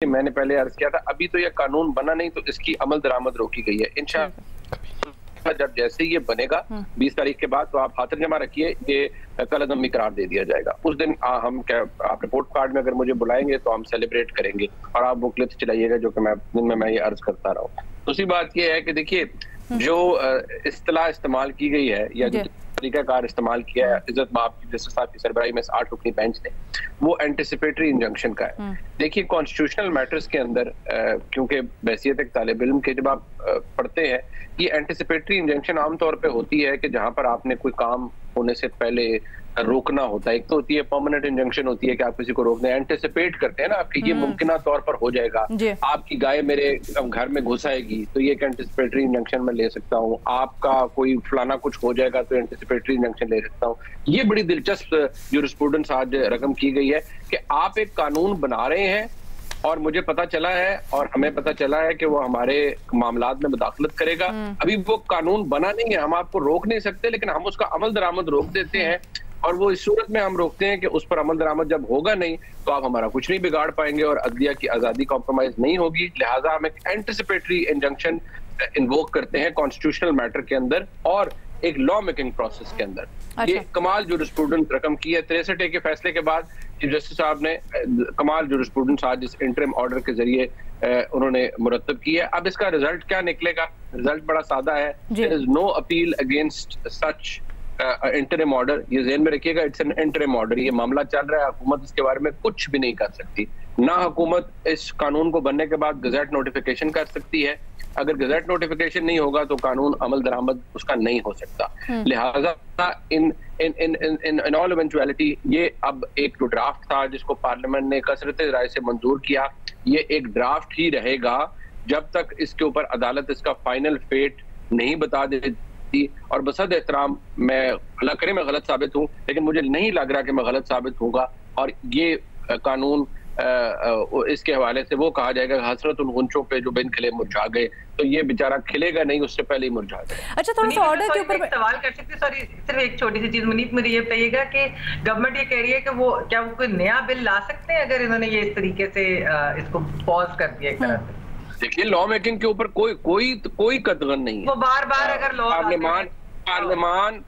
कि मैंने पहले अर्ज किया था, अभी तो ये कानून बना नहीं तो इसकी अमल दरामद रोकी गई है। इंशाअल्लाह जब जैसे ये बनेगा 20 तारीख के बाद, तो आप हाथ जमा रखिए, ये कलअदमी करार दे दिया जाएगा। उस दिन हम क्या, आप रिपोर्ट कार्ड में अगर मुझे बुलाएंगे तो हम सेलिब्रेट करेंगे, और आप वो क्लिप्स चलाइएगा जो कि मैं ये अर्ज करता रहा हूँ। दूसरी बात ये है कि देखिए, जो इस्तिलाह इस्तेमाल की गई है या जो तरीकाकार इस्तेमाल किया है इज्जत माब की जस्टिस साहब की सरबराही में 8 रुकनी बेंच ने, वो एंटिसिपेटरी इंजंक्शन का है। देखिए, कॉन्स्टिट्यूशनल मैटर्स के अंदर क्योंकि बैसियत एक तालिब इल्म के जब आप पढ़ते हैं, ये एंटिसिपेटरी इंजंक्शन आमतौर पे होती है कि जहां पर आपने कोई काम होने से पहले रोकना होता है। एक तो होती है परमानेंट इंजंक्शन, होती है कि आप किसी को रोकने एंटिसिपेट करते हैं ना, आपकी ये मुमकिना तौर पर हो जाएगा, आपकी गाय मेरे घर में घुस आएगी तो ये एक एंटिसिपेटरी इंजंक्शन मैं ले सकता हूँ, आपका कोई फलाना कुछ हो जाएगा तो एंटिसिपेटरी इंजंक्शन ले सकता हूँ। ये बड़ी दिलचस्प जूरिस्प्रूडेंस आज रकम की गई है कि आप एक कानून बना रहे हैं और मुझे पता चला है और हमें पता चला है कि वो हमारे मामलात में मुदाखलत करेगा। अभी वो कानून बना नहीं है, हम आपको रोक नहीं सकते, लेकिन हम उसका अमल दरामद रोक देते हैं। और वो इस सूरत में हम रोकते हैं कि उस पर अमल दरामद जब होगा नहीं तो आप हमारा कुछ नहीं बिगाड़ पाएंगे और अदलिया की आजादी कॉम्प्रोमाइज नहीं होगी। लिहाजा हम एक एंटिसिपेटरी इंजंक्शन इन्वोक करते हैं कॉन्स्टिट्यूशनल मैटर के अंदर और एक लॉ मेकिंग प्रोसेस के अंदर। अच्छा। ये कमाल जूरिस्प्रूडेंस रकम की है। 63A के फैसले के बाद चीफ जस्टिस साहब ने कमाल जूरिस्प्रूडेंस आज इस इंटरिम ऑर्डर के जरिए उन्होंने मुरतब की है। अब इसका रिजल्ट क्या निकलेगा? रिजल्ट बड़ा सादा है, there is no appeal against such interim order. ये ज़हन में रखिएगा, इट्स एन इंटरिम ऑर्डर। ये मामला चल रहा है, हुकूमत इसके बारे में कुछ भी नहीं कर सकती। ना हुकूमत इस कानून को बनने के बाद गजेट नोटिफिकेशन कर सकती है। अगर गजेट नोटिफिकेशन नहीं होगा तो कानून अमल दरामद उसका नहीं हो सकता। लिहाजा इन ऑल इवेंचुअलिटी ये अब एक जो ड्राफ्ट था जिसको पार्लियामेंट ने कसरत राय से मंजूर किया, ये एक ड्राफ्ट ही रहेगा जब तक इसके ऊपर अदालत इसका फाइनल फेट नहीं बता देती। और बसद एहतराम, मैं अल्लाह करे मैं गलत साबित हूँ, लेकिन मुझे नहीं लग रहा कि मैं गलत साबित होऊंगा और ये कानून इसके हवाले से वो कहा जाएगा हसरत उन गुंचों पे जो बिन खिले मुरझा गए, तो ये बेचारा खिलेगा नहीं, उससे पहले ही मुरझा गए। अच्छा, थोड़ा सा ऑर्डर के ऊपर सवाल कर सकते हैं? सॉरी, सिर्फ एक छोटी सी चीज मुनीब, मुझे ये बताइएगा कि गवर्नमेंट ये कह रही है कि वो क्या वो कोई नया बिल ला सकते हैं अगर इन्होंने ये इस तरीके से इसको पॉज कर दिया एक तरह से? देखिए, लॉ मेकिंग के ऊपर कोई कतगन नहीं है। वो बार-बार अगर लॉ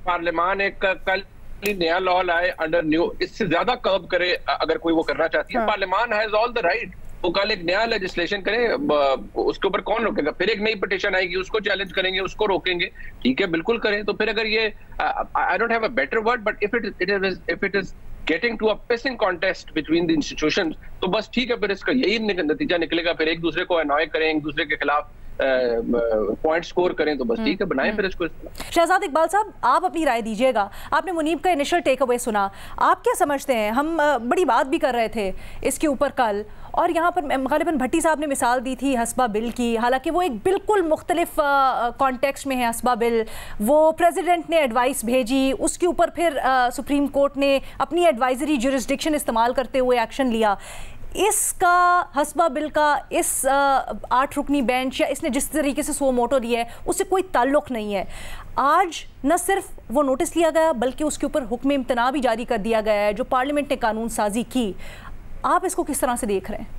पार्लियामान एक कल नया लॉ लाए अंडर न्यू, इससे ज्यादा कर्ब करे अगर कोई वो करना चाहती है। पार्लियामान हैज ऑल द राइट, वो कल एक नया लेजिस्लेशन करे, उसके ऊपर कौन रोकेगा? फिर एक नई पिटीशन आएगी, उसको चैलेंज करेंगे, उसको रोकेंगे, ठीक है, बिल्कुल करें। तो फिर अगर ये I don't have a better word, but if it is getting to a pissing contest between the institutions, तो बस ठीक है, फिर इसका यही नतीजा निकलेगा। फिर एक दूसरे को अनॉय करें, एक दूसरे के खिलाफ पॉइंट स्कोर करें, तो बस ठीक है, बनाएं फिर इसको। शहजाद इकबाल साहब, आप अपनी राय दीजिएगा। आपने मुनीब का इनिशियल टेक अवे सुना, आप क्या समझते हैं? हम बड़ी बात भी कर रहे थे इसके ऊपर कल, और यहाँ पर गालिबन भट्टी साहब ने मिसाल दी थी हस्बा बिल की, हालांकि वो एक बिल्कुल मुख्तलिफ कॉन्टेक्स्ट में है हस्बा बिल। वो प्रेसिडेंट ने एडवाइस भेजी, उसके ऊपर फिर सुप्रीम कोर्ट ने अपनी एडवाइजरी जुरिस्डिक्शन इस्तेमाल करते हुए एक्शन लिया। इसका हस्बा बिल का इस 8 रुकनी बेंच या इसने जिस तरीके से सो मोटो लिया है उससे कोई ताल्लुक नहीं है। आज न सिर्फ वो नोटिस लिया गया बल्कि उसके ऊपर हुक्म इम्तना भी जारी कर दिया गया है जो पार्लियामेंट ने कानून साजी की। आप इसको किस तरह से देख रहे हैं?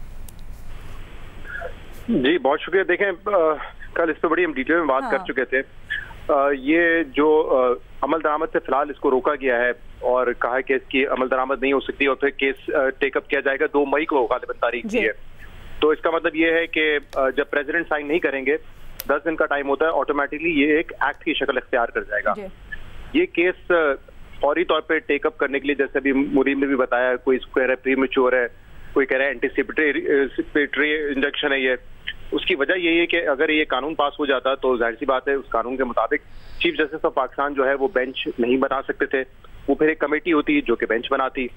जी बहुत शुक्रिया। देखें, कल इस पर बड़ी हम डिटेल में बात कर चुके थे। ये जो अमल दरामद से फिलहाल इसको रोका गया है और कहा है कि इसकी अमल दरामद नहीं हो सकती और फिर केस टेकअप किया जाएगा 2 मई को गालिबन तारीख दी है। तो इसका मतलब ये है कि जब प्रेसिडेंट साइन नहीं करेंगे, 10 दिन का टाइम होता है, ऑटोमेटिकली ये एक एक्ट की शक्ल इख्तियार कर जाएगा। ये केस फौरी तौर पे टेकअप करने के लिए, जैसे अभी मुरीम ने भी बताया, कोई कह रहा है प्रीमेच्योर है, कोई कह रहा है एंटिसिपेटरी इंजेक्शन है। ये उसकी वजह यही है कि अगर ये कानून पास हो जाता तो जाहिर सी बात है उस कानून के मुताबिक चीफ जस्टिस ऑफ पाकिस्तान जो है वो बेंच नहीं बना सकते थे, वो फिर एक कमेटी होती जो कि बेंच बनाती।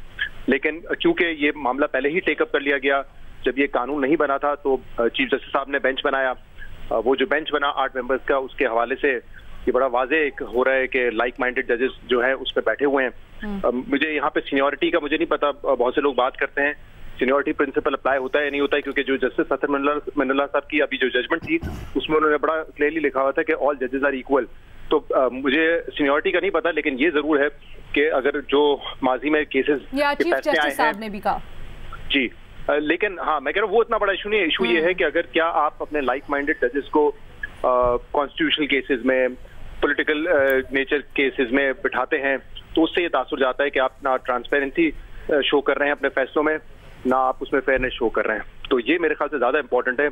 लेकिन चूंकि ये मामला पहले ही टेकअप कर लिया गया, जब ये कानून नहीं बना था तो चीफ जस्टिस साहब ने बेंच बनाया। वो जो बेंच बना 8 मेंबर्स का, उसके हवाले से ये बड़ा वाजे हो रहा है कि लाइक माइंडेड जजेस जो है उस पर बैठे हुए हैं। मुझे यहाँ पे सीनियोरिटी का मुझे नहीं पता, बहुत से लोग बात करते हैं सीनियोरिटी प्रिंसिपल अप्लाई होता है या नहीं होता है, क्योंकि जो जस्टिस असर मनल्ला साहब की अभी जो जजमेंट थी उसमें उन्होंने बड़ा क्लियरली लिखा हुआ था कि ऑल जजेस आर इक्वल। तो मुझे सीनियोरिटी का नहीं पता, लेकिन ये जरूर है कि अगर जो माजी में केसेस चीफ जस्टिस साहब ने भी कहा, जी लेकिन हाँ, मैं कह रहा हूँ वो इतना बड़ा इशू नहीं है। इशू ये है कि अगर क्या आप अपने लाइक माइंडेड जजेस को कॉन्स्टिट्यूशनल केसेस में, पॉलिटिकल नेचर केसेस में बिठाते हैं, तो उससे ये तासुर जाता है कि आप ना ट्रांसपेरेंसी शो कर रहे हैं अपने फैसलों में, ना आप उसमें फेयरनेस शो कर रहे हैं। तो ये मेरे ख्याल से ज्यादा इंपॉर्टेंट है।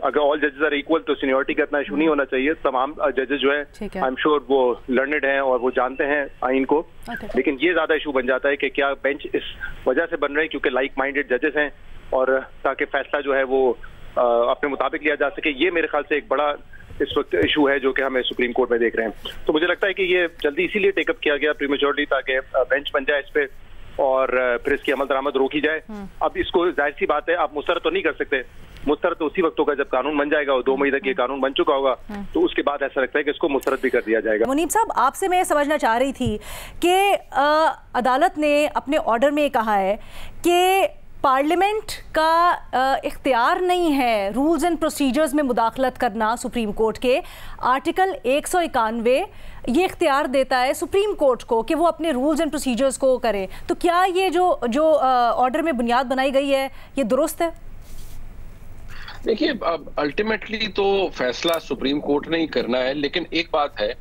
अगर ऑल जजेस आर इक्वल तो सीनियरिटी का इतना इशू नहीं होना चाहिए। तमाम जजेस जो है आई एम श्योर वो लर्नेड हैं और वो जानते हैं आइन को, लेकिन ये ज्यादा इशू बन जाता है कि क्या बेंच इस वजह से बन रहे हैं क्योंकि लाइक माइंडेड जजेस हैं, और ताकि फैसला जो है वो अपने मुताबिक लिया जा सके। ये मेरे ख्याल से एक बड़ा इस वक्त इशू है जो कि हमें सुप्रीम कोर्ट में देख रहे हैं। तो मुझे लगता है कि ये जल्दी इसीलिए टेकअप किया गया प्रीमेच्योरली, ताकि बेंच बन जाए इस पे और फिर इसकी अमल दरामद रोकी जाए। अब इसको जाहिर सी बात है आप मुस्तरद तो नहीं कर सकते, मुस्तरद तो उसी वक्त होगा जब कानून बन जाएगा, और 2 मई तक ये कानून बन चुका होगा, तो उसके बाद ऐसा लगता है कि इसको मुस्तरद भी कर दिया जाएगा। मुनीब साहब, आपसे मैं समझना चाह रही थी कि अदालत ने अपने ऑर्डर में कहा है कि पार्लियामेंट का इख्तियार नहीं है रूल्स एंड प्रोसीजर्स में मुदाखलत करना। सुप्रीम कोर्ट के आर्टिकल 191 ये इख्तियार देता है सुप्रीम कोर्ट को कि वो अपने रूल्स एंड प्रोसीजर्स को करे। तो क्या ये जो ऑर्डर में बुनियाद बनाई गई है ये दुरुस्त है? देखिए, अल्टीमेटली तो फैसला सुप्रीम कोर्ट ने ही करना है, लेकिन एक बात है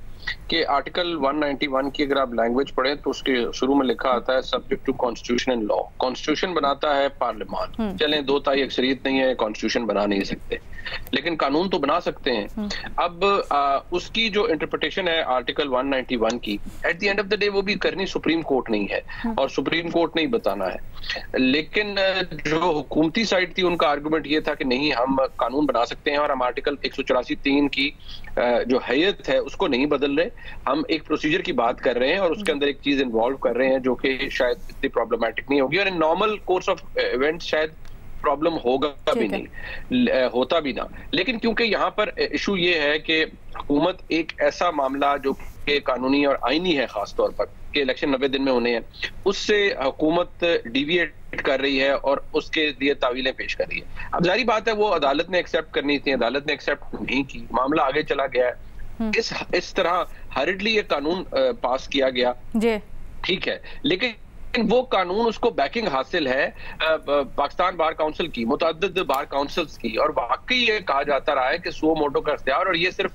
कि आर्टिकल 191 की अगर आप लैंग्वेज पढ़ें तो उसके शुरू में लिखा आता है subject to constitution and law. Constitution बनाता है पार्लियामान। चलें 2/3 अक्सरियत नहीं है, कॉन्स्टिट्यूशन बना नहीं सकते, लेकिन कानून तो बना सकते हैं। अब उसकी जो इंटरप्रिटेशन है आर्टिकल 191 की, at the end of the day वो भी करनी सुप्रीम कोर्ट नहीं है और सुप्रीम कोर्ट ने ही बताना है। लेकिन जो हुकूमती साइड थी उनका आर्गुमेंट ये था कि नहीं, हम कानून बना सकते हैं और हम आर्टिकल 184(3) की जो हैयत है उसको नहीं बदल रहे, हम एक प्रोसीजर की बात कर रहे हैं और उसके अंदर एक चीज इन्वॉल्व कर रहे हैं जो कि शायद इतनी प्रॉब्लमेटिक नहीं होगी, और in normal course of event शायद प्रॉब्लम होगा भी नहीं, होता भी ना। लेकिन क्योंकि यहाँ पर इशू ये है कि हुकूमत एक ऐसा मामला जो कि कानूनी और आईनी है, खासतौर पर कि इलेक्शन 90 दिन में होने हैं, उससे हुकूमत डिविएट कर रही है और उसके लिए तावीलें पेश कर रही है। अब जारी बात है वो अदालत ने एक्सेप्ट करनी थी, अदालत ने एक्सेप्ट नहीं की, मामला आगे चला गया है। इस तरह हरिडली ये कानून पास किया गया, ठीक है, लेकिन वो कानून उसको बैकिंग हासिल है पाकिस्तान बार काउंसिल की, मुतअद्दिद बार काउंसिल्स की, और वाकई ये कहा जाता रहा है कि सुओ मोटो का इख्तियार, और ये सिर्फ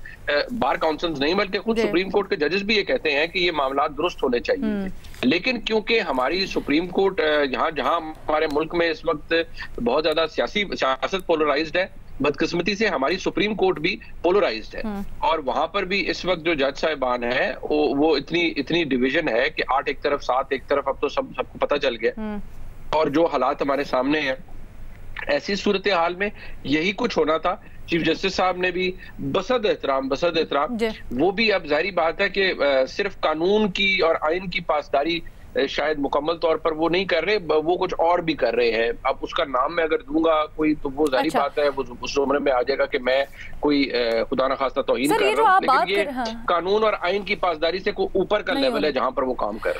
बार काउंसिल्स नहीं बल्कि खुद सुप्रीम कोर्ट के जजेस भी ये कहते हैं कि ये मामला दुरुस्त होने चाहिए। लेकिन क्योंकि हमारी सुप्रीम कोर्ट जहां हमारे मुल्क में इस वक्त बहुत ज्यादा सियासत पोलराइज्ड है, बदकिस्मती से हमारी सुप्रीम कोर्ट भी पोलराइज्ड है, और वहां पर भी इस वक्त जो जज साहिबान है वो इतनी डिवीजन है कि 8 एक तरफ 7 एक तरफ, अब तो सबको पता चल गया। और जो हालात हमारे सामने हैं, ऐसी सूरत हाल में यही कुछ होना था। चीफ जस्टिस साहब ने भी बसद एहतराम वो भी अब जाहिर बात है कि सिर्फ कानून की और आइन की पासदारी शायद मुकम्मल तौर पर वो नहीं कर रहे, वो कुछ और भी कर रहे हैं। अब उसका नाम मैं अगर दूंगा कोई तो वो जाहिर बात है वो उस उम्र में आ जाएगा कि मैं कोई खुदा न खास्ता तौहीन कर रहा हूं, लेकिन ये कानून और आइन की पासदारी से कोई ऊपर का लेवल है जहां पर वो काम कर रहे हैं।